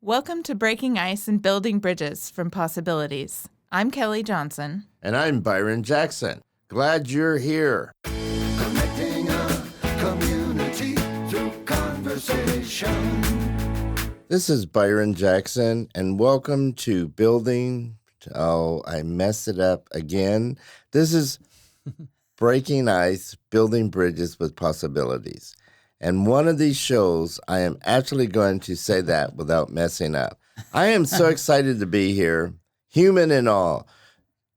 Welcome to Breaking Ice and Building Bridges from Possibilities. I'm Kelly Johnson. And I'm Byron Jackson. Glad you're here. Connecting a community through conversation. This is Byron Jackson, and welcome to Building... Oh, I messed it up again. This is Breaking Ice, Building Bridges with Possibilities. And one of these shows, I am actually going to say that without messing up. I am so excited to be here, human and all.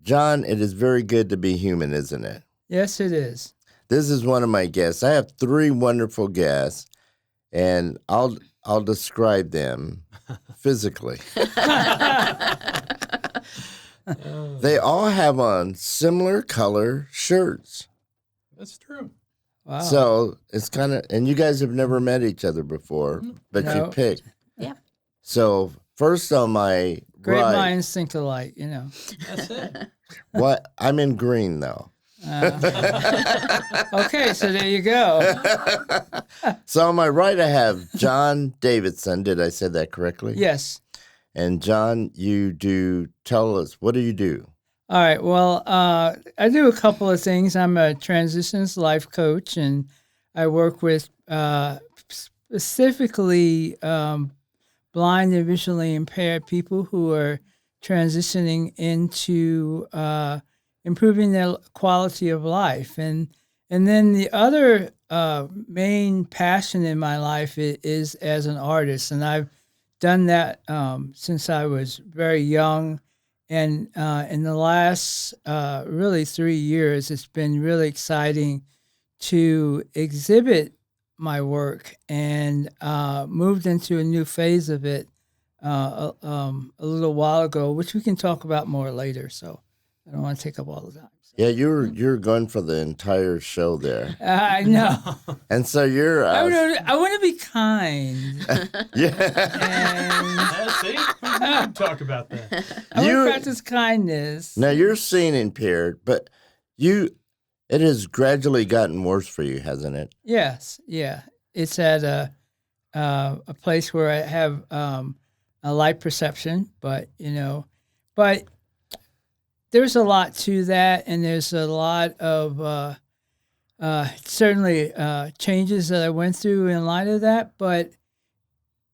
John, it is very good to be human, isn't it? Yes, it is. This is one of my guests. I have three wonderful guests, and I'll describe them physically. They all have on similar color shirts. That's true. Wow. So it's kind of, and you guys have never met each other before, but No. you picked. Yeah. So first on my Great right, minds think alike, you know. That's it. what I'm in green though. Okay, so there you go. So on my right, I have John Davidson. Did I say that correctly? Yes. And John, tell us, what do you do? All right. Well, I do a couple of things. I'm a transitions life coach, and I work with specifically blind and visually impaired people who are transitioning into improving their quality of life. And then the other main passion in my life is as an artist, and I've done that since I was very young. And in the last really 3 years, it's been really exciting to exhibit my work, and moved into a new phase of it a little while ago, which we can talk about more later. So I don't want to take up all the time. Yeah, you're going for the entire show there. I know. And so you're... I want to be kind. yeah. See? We can talk about that. I want to practice kindness. Now, you're seeing impaired, but it has gradually gotten worse for you, hasn't it? Yes, yeah. It's at a place where I have a light perception, but there's a lot to that, and there's a lot of certainly changes that I went through in light of that. But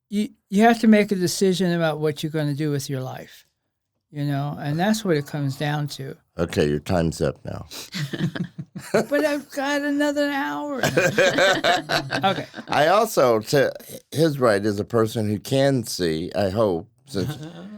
you have to make a decision about what you're going to do with your life, and that's what it comes down to. Okay, your time's up now. But I've got another hour. Okay. I also, to his right, is a person who can see, I hope.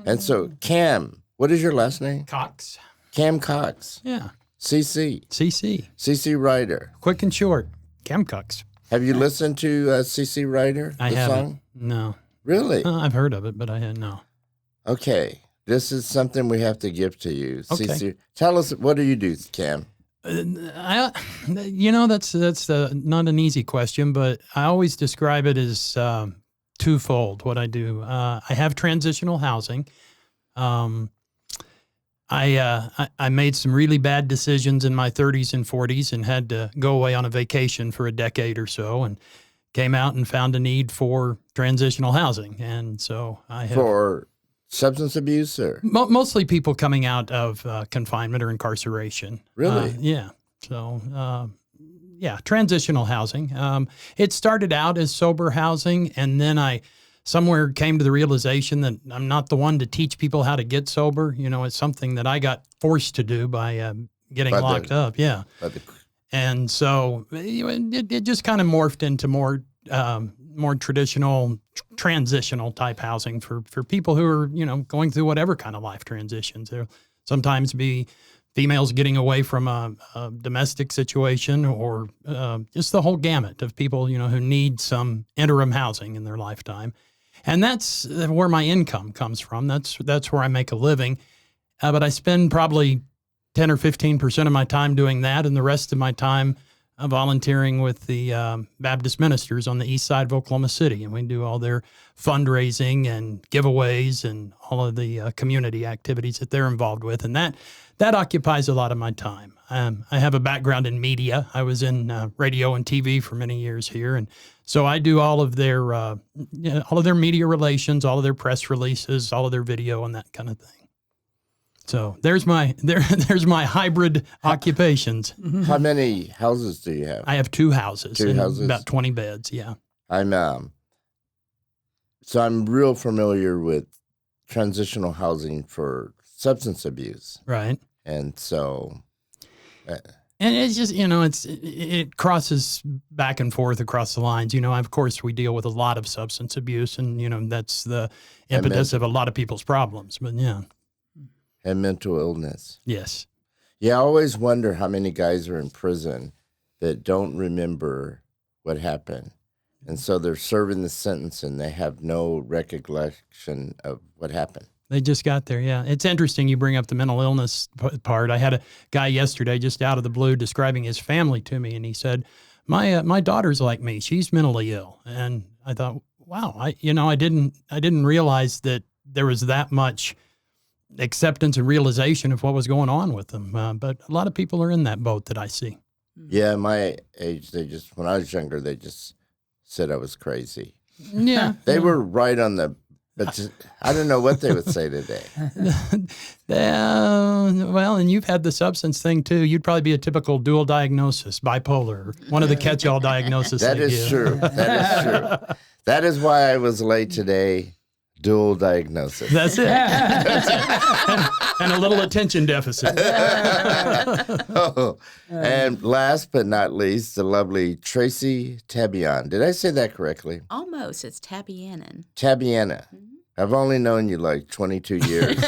And so, Cam, what is your last name? Cox. Cam Cox. Yeah. CC. CC. Ryder. Quick and short. Cam Cox. Have you listened to CC Ryder, I the haven't. song? No. Really? I've heard of it, but I hadn't. No. Okay. This is something we have to give to you. Okay. CC, tell us, what do you do, Cam? That's not an easy question, but I always describe it as twofold. What I do, I have transitional housing. I made some really bad decisions in my 30s and 40s and had to go away on a vacation for a decade or so, and came out and found a need for transitional housing. And so I have... For substance abuse, or? Mostly people coming out of confinement or incarceration. Really? Yeah. So, transitional housing. It started out as sober housing, and then I somewhere came to the realization that I'm not the one to teach people how to get sober. It's something that I got forced to do by getting locked up. Yeah. And so it just kind of morphed into more traditional, transitional type housing for people who are, going through whatever kind of life transitions. There sometimes be females getting away from a domestic situation, or just the whole gamut of people, who need some interim housing in their lifetime. And that's where my income comes from. That's where I make a living. But I spend probably 10 or 15% of my time doing that, and the rest of my time volunteering with the Baptist ministers on the east side of Oklahoma City, and we do all their fundraising and giveaways and all of the community activities that they're involved with, and that occupies a lot of my time. I have a background in media. I was in radio and TV for many years here, and so I do all of their media relations, all of their press releases, all of their video, and that kind of thing. So there's my hybrid occupations. How many houses do you have? I have 2 houses. Two and houses? about 20 beds. Yeah. I'm real familiar with transitional housing for substance abuse, Right. and so And it's just, it crosses back and forth across the lines. Of course, we deal with a lot of substance abuse, and, that's the impetus of a lot of people's problems. But yeah. and mental illness. Yes. Yeah, I always wonder how many guys are in prison that don't remember what happened. And so they're serving the sentence and they have no recollection of what happened. They just got there, yeah. It's interesting you bring up the mental illness part. I had a guy yesterday just out of the blue describing his family to me, and he said, my daughter's like me. She's mentally ill. And I thought, wow, I didn't realize that there was that much acceptance and realization of what was going on with them. But a lot of people are in that boat that I see. Yeah, my age, when I was younger, they just said I was crazy. Yeah. They were right on but I don't know what they would say today. Well, and you've had the substance thing too. You'd probably be a typical dual diagnosis, bipolar, one of the catch-all diagnoses. That is true. That is true. That is why I was late today. Dual diagnosis. That's it. and a little attention deficit. And last but not least, the lovely Traci Tabian. Did I say that correctly? Almost. It's Tabianan. Tabiana. I've only known you like 22 years.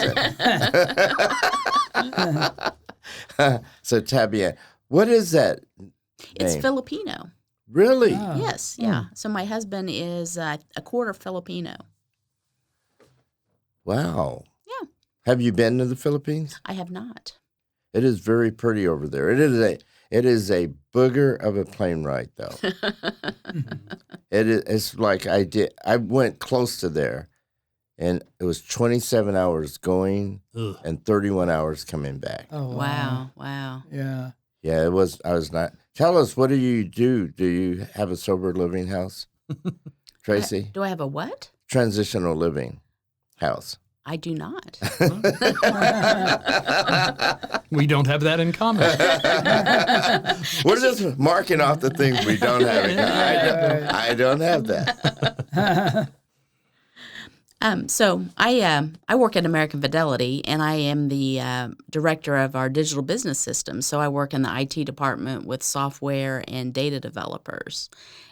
So Tabian. What is that name? It's Filipino. Really? Yes, yeah. So my husband is a quarter Filipino. Wow. Yeah. Have you been to the Philippines? I have not. It is very pretty over there. It is a booger of a plane ride, though. It's like I went close to there, and it was 27 hours going and 31 hours coming back. Oh, Wow. Yeah. Yeah, it was. I was not. Tell us, what do you do? Do you have a sober living house, Traci? Do I have a what? Transitional living house. I do not. We don't have that in common. We're just marking off the things we don't have in common. I don't have that. So I work at American Fidelity, and I am the director of our digital business system. So I work in the IT department with software and data developers.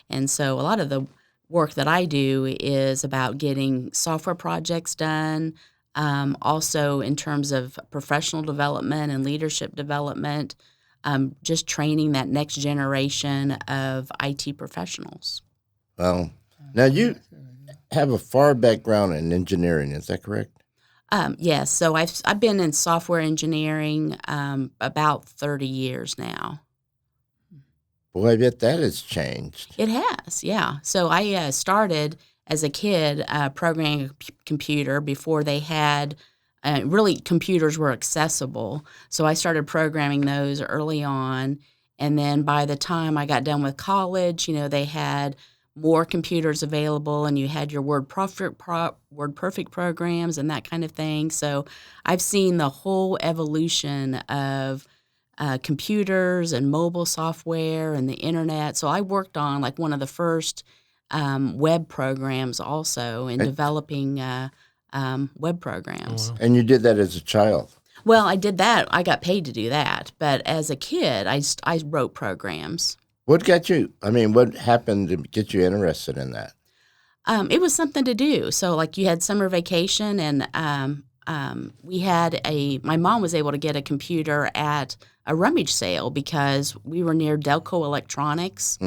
And so a lot of the work that I do is about getting software projects done, also in terms of professional development and leadership development, just training that next generation of IT professionals. Well, now you have a far background in engineering, is that correct? Yes, so I've been in software engineering about 30 years now. Boy, I bet that has changed. It has, yeah. So I started as a kid programming a computer before they had really computers were accessible. So I started programming those early on, and then by the time I got done with college, they had more computers available, and you had your WordPerfect programs and that kind of thing. So I've seen the whole evolution of computers and mobile software and the internet. So I worked on like one of the first web programs also in developing web programs. Oh, wow. And you did that as a child. Well, I did that. I got paid to do that. But as a kid, I wrote programs. What happened to get you interested in that? It was something to do. So like you had summer vacation, and we had my mom was able to get a computer at a rummage sale because we were near Delco Electronics,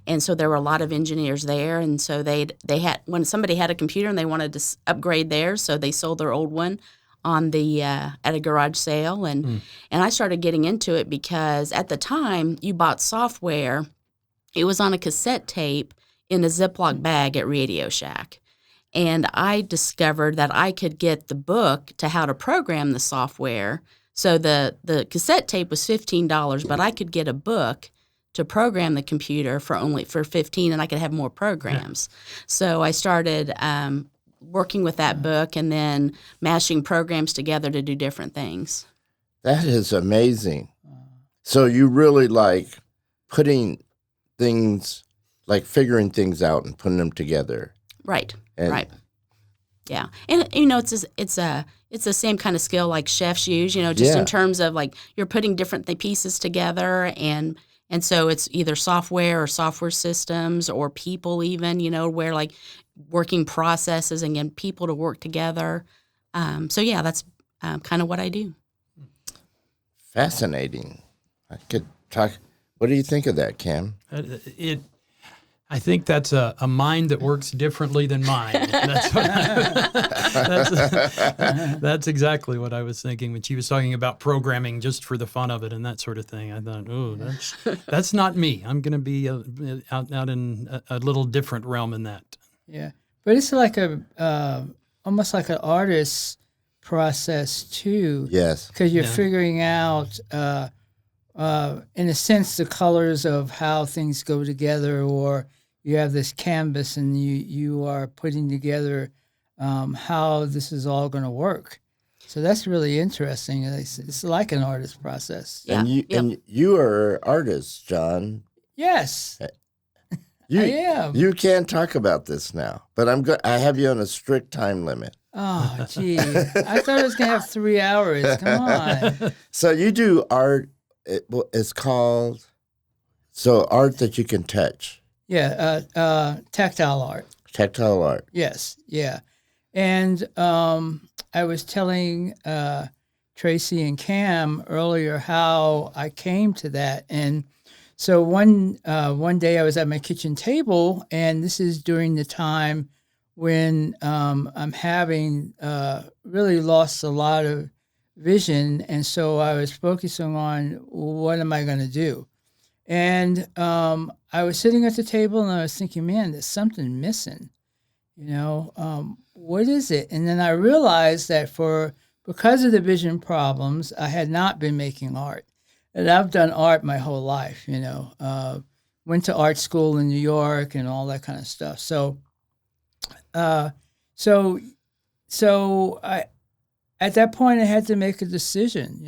and so there were a lot of engineers there, and so they had when somebody had a computer and they wanted to upgrade theirs, so they sold their old one on the at a garage sale, and I started getting into it because at the time you bought software. It was on a cassette tape in a Ziploc bag at Radio Shack. And I discovered that I could get the book to how to program the software. So the cassette tape was $15, but I could get a book to program the computer for $15, and I could have more programs. So I started working with that book and then mashing programs together to do different things. That is amazing. So you really like putting things, like figuring things out and putting them together. Right. And right. Yeah. And it's the same kind of skill like chefs use, just in terms of like you're putting different pieces together, and so it's either software or software systems or people even, where like working processes and getting people to work together. So yeah, that's kind of what I do. Fascinating. I could talk. What do you think of that, Cam? I think that's a mind that works differently than mine. That's exactly what I was thinking when she was talking about programming just for the fun of it and that sort of thing. I thought, oh, that's not me. I'm going to be out in a little different realm in that. Yeah, but it's like almost like an artist's process too. Yes, because you're figuring out, in a sense, the colors of how things go together, or you have this canvas and you are putting together how this is all going to work. So that's really interesting. It's like an artist process. Yeah. And you are an artist, John. Yes, I am. You can't talk about this now, but I have you on a strict time limit. Oh, gee. I thought I was going to have 3 hours. Come on. So you do art. It's called art that you can touch. Yeah, tactile art. Tactile art. Yes, yeah. And I was telling Traci and Cam earlier how I came to that. And so one day I was at my kitchen table, and this is during the time when I'm having really lost a lot of vision. And so I was focusing on what am I going to do? And I was sitting at the table and I was thinking, man, there's something missing. What is it? And then I realized that because of the vision problems, I had not been making art. And I've done art my whole life, went to art school in New York and all that kind of stuff. So I at that point I had to make a decision,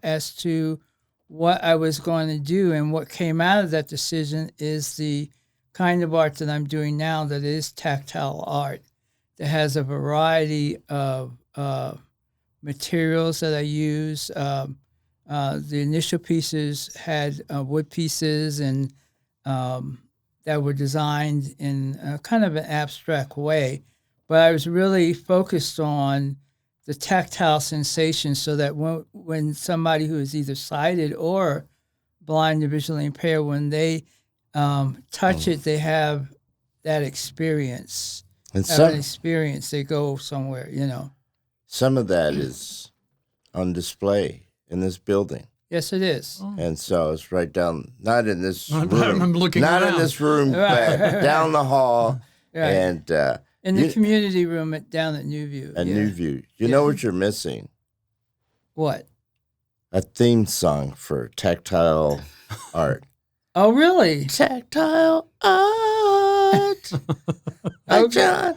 as to what I was going to do, and what came out of that decision is the kind of art that I'm doing now that is tactile art, that has a variety of materials that I use. The initial pieces had wood pieces and that were designed in a kind of an abstract way, but I was really focused on the tactile sensation, so that when somebody who is either sighted or blind or visually impaired, when they touch it, they have that experience. And They go somewhere, Some of that is on display in this building. Yes, it is. And so it's right down, not in this room. I'm looking not around. in this room, but down the hall. Right. And in the community room down at Newview. Newview. You know what you're missing? What? A theme song for tactile art. Oh, really? Tactile art. Hi, John.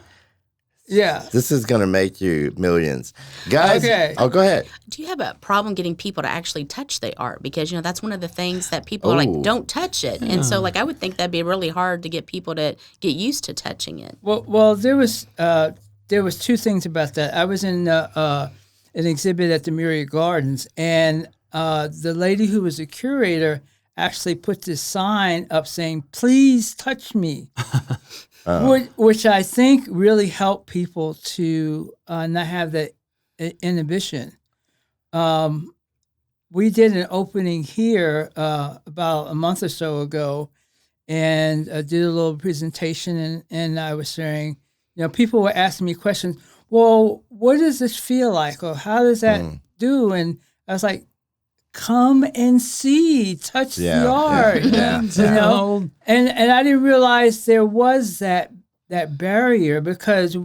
Yeah. This is going to make you millions. Guys, Okay. Oh, go ahead. Do you have a problem getting people to actually touch the art? Because, that's one of the things that people are like, don't touch it. And so, I would think that'd be really hard to get people to get used to touching it. Well, there was two things about that. I was in an exhibit at the Myriad Gardens, and the lady who was the curator actually put this sign up saying, "Please touch me." Which I think really helped people to not have that inhibition. We did an opening here about a month or so ago, and did a little presentation, and I was saying, people were asking me questions. Well, what does this feel like, or how does that do? And I was like, come and see, touch the art, you know. And I didn't realize there was that barrier, because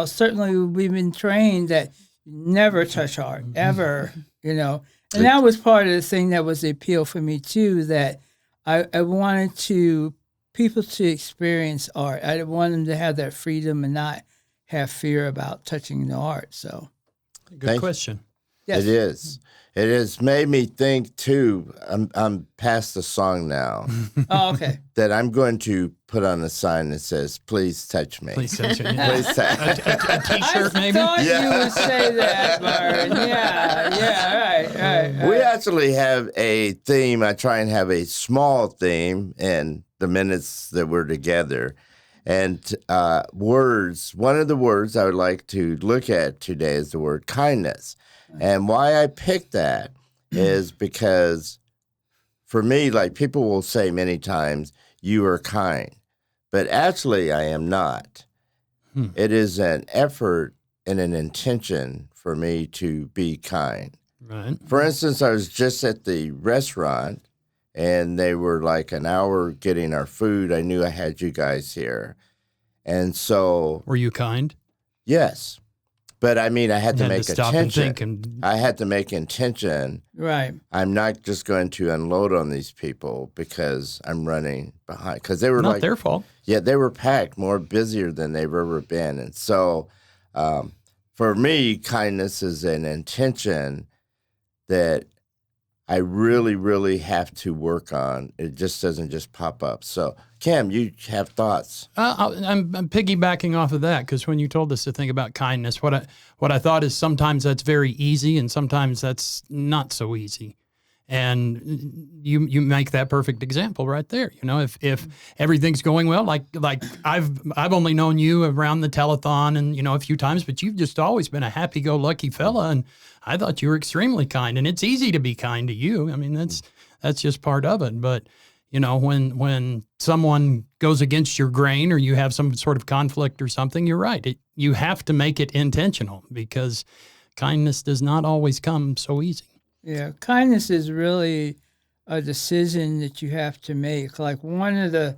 certainly we've been trained that you never touch art ever, and that was part of the thing that was the appeal for me too, that I wanted people to experience art. I wanted them to have that freedom and not have fear about touching the art. So, good question. Yes. It is. It has made me think too. I'm past the song now. Oh, okay. That I'm going to put on a sign that says, "Please touch me." Please touch me. Please touch. A T-shirt, maybe. I thought you would say that, Byron. Yeah, right. We actually have a theme. I try and have a small theme in the minutes that we're together. And words, one of the words I would like to look at today is the word kindness. And why I picked that is because for me, like, people will say many times, you are kind, but actually I am not. It is an effort and an intention for me to be kind. Right. For instance, I was just at the restaurant and they were like an hour getting our food. I knew I had you guys here. And so. Were you kind? Yes. But I mean, I had to make stop and think I had to make intention. Right. I'm not just going to unload on these people because I'm running behind. Because they were not their fault. Yeah, they were packed, more busier than they've ever been. And so for me, kindness is an intention that I really, really have to work on. It just doesn't just pop up. So, Cam, you have thoughts? I'm piggybacking off of that, because when you told us to think about kindness, what I thought is sometimes that's very easy and sometimes that's not so easy. And you make that perfect example right there. If everything's going well, like I've only known you around the telethon and a few times, but you've just always been a happy-go-lucky fella, and I thought you were extremely kind. And it's easy to be kind to you. I mean, that's just part of it. But when someone goes against your grain or you have some sort of conflict or something, you're right. You have to make it intentional, because kindness does not always come so easy. Yeah, kindness is really a decision that you have to make. Like one of the,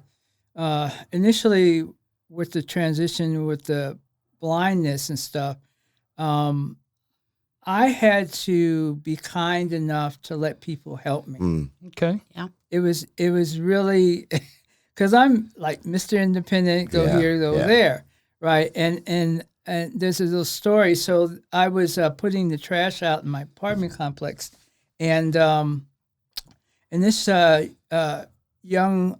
initially with the transition with the blindness and stuff, I had to be kind enough to let people help me. Okay. Yeah. It was really, because I'm like Mr. Independent, go here, go there, right? And there's a little story. So I was putting the trash out in my apartment complex, and this young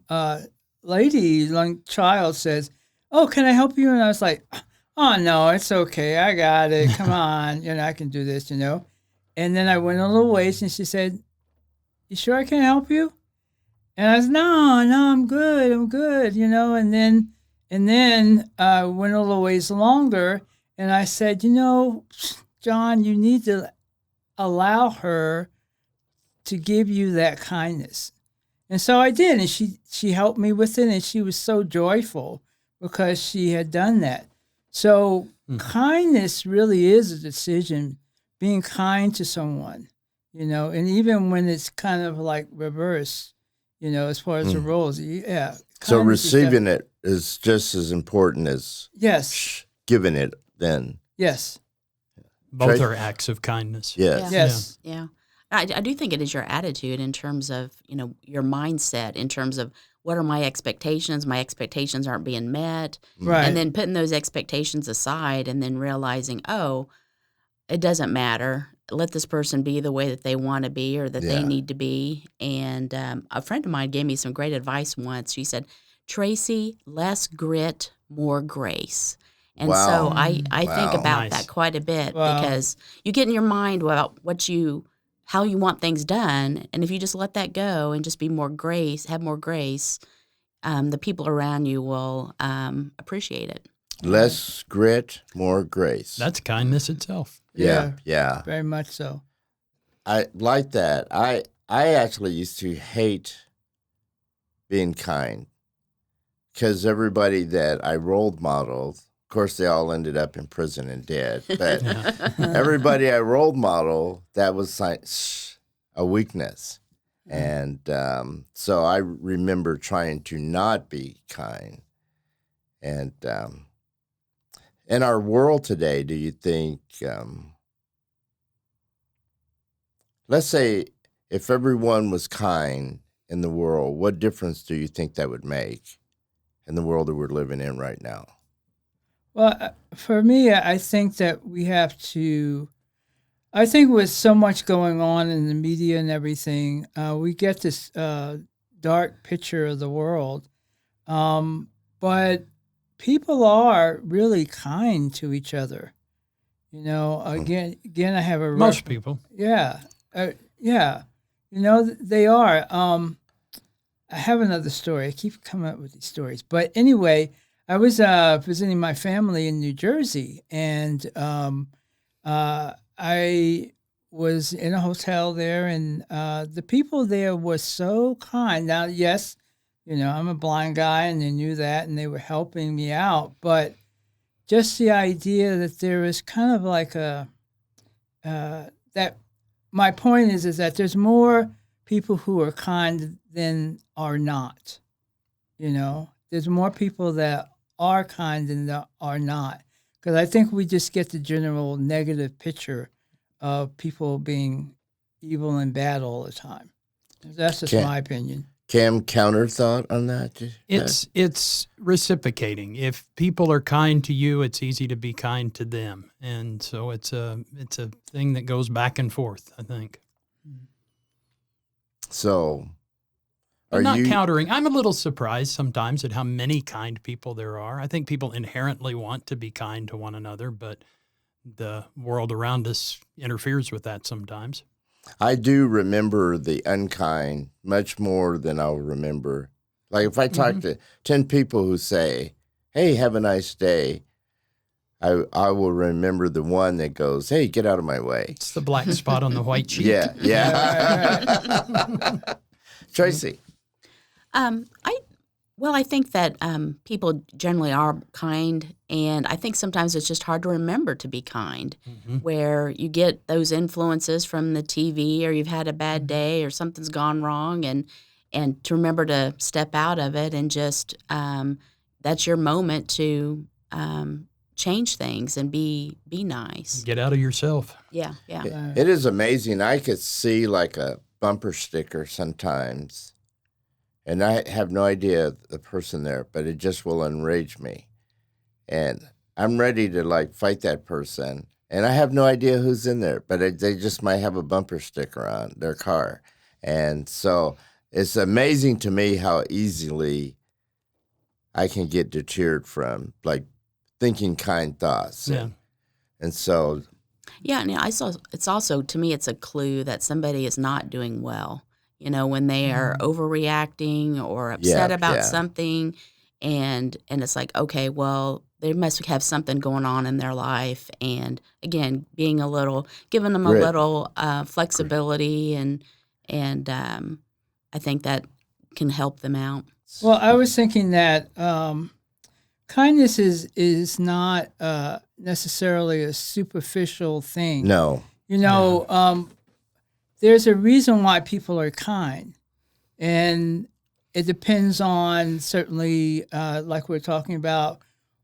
child says, "Oh, can I help you?" And I was like, "Oh no, it's okay. I got it. Come on, I can do this, And then I went a little ways, and she said, "You sure I can help you?" And I was, no, I'm good, And then I went a little ways longer, and I said, John, you need to allow her to give you that kindness. And so I did, and she helped me with it, and she was so joyful because she had done that. So kindness really is a decision, being kind to someone, and even when it's kind of like reverse, as far as the roles. Yeah. So receiving it is just as important as giving it then. Yes. Both are acts of kindness. Yes. Yes. Yeah. I do think it is your attitude in terms of, your mindset, in terms of what are my expectations? My expectations aren't being met. Right. And then putting those expectations aside and then realizing, oh, it doesn't matter. Let this person be the way that they want to be or that they need to be. And a friend of mine gave me some great advice once. She said, Traci, less grit, more grace. And so I think about that quite a bit because you get in your mind about how you want things done. And if you just let that go and just be more grace, have more grace, the people around you will appreciate it. Less grit, more grace. That's kindness itself. Yeah. Very much so. I like that. I actually used to hate being kind because everybody that I role modeled course, they all ended up in prison and dead. But everybody I role model, that was like a weakness. And so I remember trying to not be kind. And in our world today, do you think, let's say if everyone was kind in the world, what difference do you think that would make in the world that we're living in right now? Well, for me, I think that we have to. I think with so much going on in the media and everything, we get this dark picture of the world. But people are really kind to each other. You know, again, I have a Most people. Yeah, yeah. You know, they are. I have another story. I keep coming up with these stories, but anyway, I was visiting my family in New Jersey, and I was in a hotel there, and the people there were so kind. Now, yes, you know, I'm a blind guy, and they knew that, and they were helping me out. But just the idea that there is kind of like that. My point is that there's more people who are kind than are not. You know, there's more people that are kind than that are not. Because I think we just get the general negative picture of people being evil and bad all the time. That's just my opinion. Cam, counter thought on that? It's reciprocating. If people are kind to you, it's easy to be kind to them, and so it's a thing that goes back and forth, I think. So, I'm not countering. I'm a little surprised sometimes at how many kind people there are. I think people inherently want to be kind to one another, but the world around us interferes with that sometimes. I do remember the unkind much more than I'll remember. Like if I talk to 10 people who say, hey, have a nice day, I will remember the one that goes, hey, get out of my way. It's the black spot on the white sheet. Yeah. Traci. I think that people generally are kind, and I think sometimes it's just hard to remember to be kind, where you get those influences from the TV, or you've had a bad day, or something's gone wrong, and to remember to step out of it and just that's your moment to change things and be nice. Get out of yourself. Yeah. It is amazing. I could see like a bumper sticker sometimes. And I have no idea the person there, but it just will enrage me. And I'm ready to like fight that person. And I have no idea who's in there, but they just might have a bumper sticker on their car. And so it's amazing to me how easily I can get deterred from like thinking kind thoughts. Yeah. And so. Yeah, and it's also, to me, it's a clue that somebody is not doing well. You know, when they are overreacting or upset about something, and it's like, okay, well, they must have something going on in their life. And again, giving them a little flexibility, and I think that can help them out. Well, I was thinking that kindness is not necessarily a superficial thing. No. You know, there's a reason why people are kind, and it depends on certainly, like we're talking about,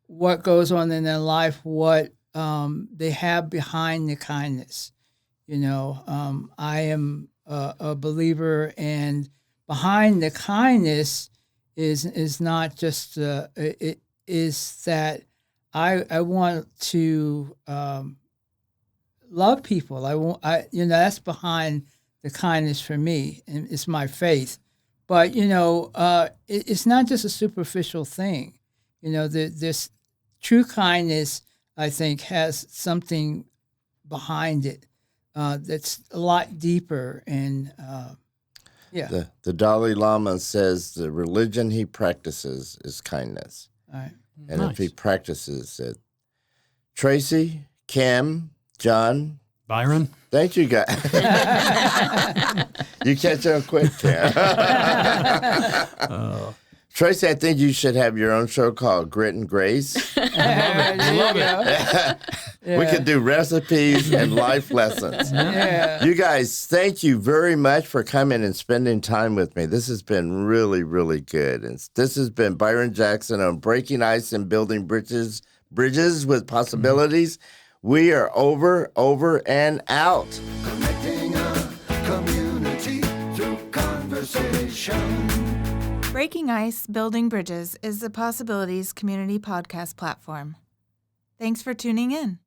what goes on in their life, what they have behind the kindness. You know, I am a believer, and behind the kindness is not just it is that I want to love people. That's behind the kindness for me, and it's my faith. But it's not just a superficial thing. You know, this true kindness, I think, has something behind it that's a lot deeper. And the Dalai Lama says the religion he practices is kindness. All right. And Nice. if he practices it. Traci, Cam, John, Byron? thank you guys. You catch on quick, Cam. Traci, I think you should have your own show called Grit and Grace. Love We could do recipes and life lessons. Yeah. You guys, thank you very much for coming and spending time with me. This has been really, really good. And this has been Byron Jackson on Breaking Ice and Building Bridges with Possibilities. We are over, and out. Connecting a community through conversation. Breaking Ice, Building Bridges is the Possibilities community podcast platform. Thanks for tuning in.